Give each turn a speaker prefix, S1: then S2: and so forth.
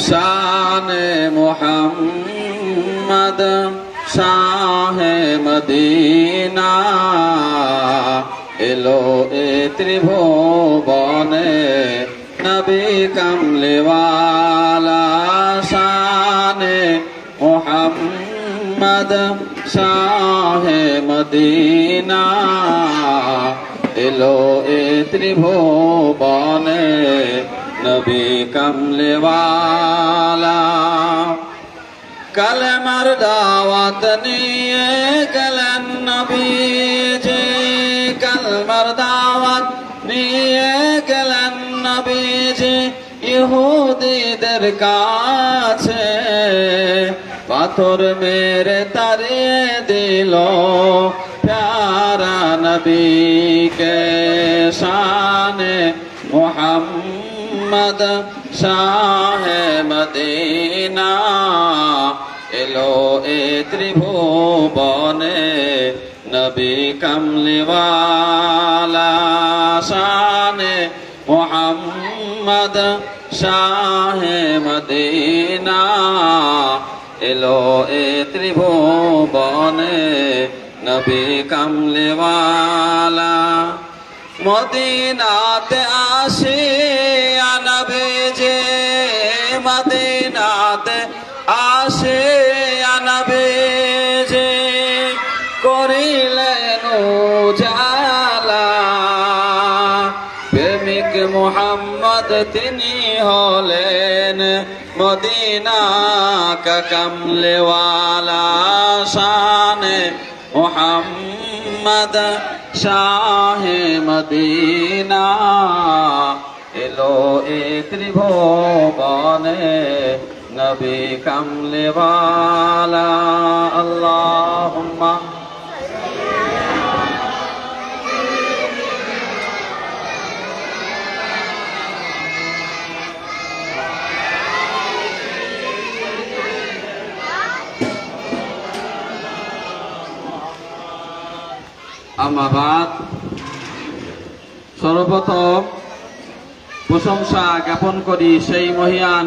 S1: শানে মুহাম্মদ শাহে মদিনা এলো এ ত্রিভুবনে নবী কামলিওয়ালা শানে মুহাম্মদ শাহে মদিনা এলো এ ত্রিভুবনে নবী কামলিওয়ালা কলমার দাওয়াত নিয়ে গেলেন নবীজি কলমার দাওয়াত নিয়ে গেলেন নবীজি ইহুদিদের কাছে পাথর মেরে তাড়িয়ে দিল প্যারা নবীকে শানে মুহাম্মদ শাহে মদিনা এলো এ ত্রিভুবনে নবী কামলিওয়ালা শানে মুহাম্মদ শাহে মদিনা এলো এ ত্রিভুবনে নবী কামলিওয়ালা মদিনাতে আসিয়া নবীজি মদিনাতে আসিয়া নবীজি করিলেন উজালা প্রেমিক মুহাম্মদ তিনি হলেন মদিনা কা কামলিওয়ালা শানে মুহাম্মদ শাহে মদিনা এলো এ ত্রিভুবনে নবী কামলিওয়ালা আল্লাহুম্মা আম্মা বাদ সর্বপ্রথম প্রশংসা জ্ঞাপন করি সেই মহিয়ান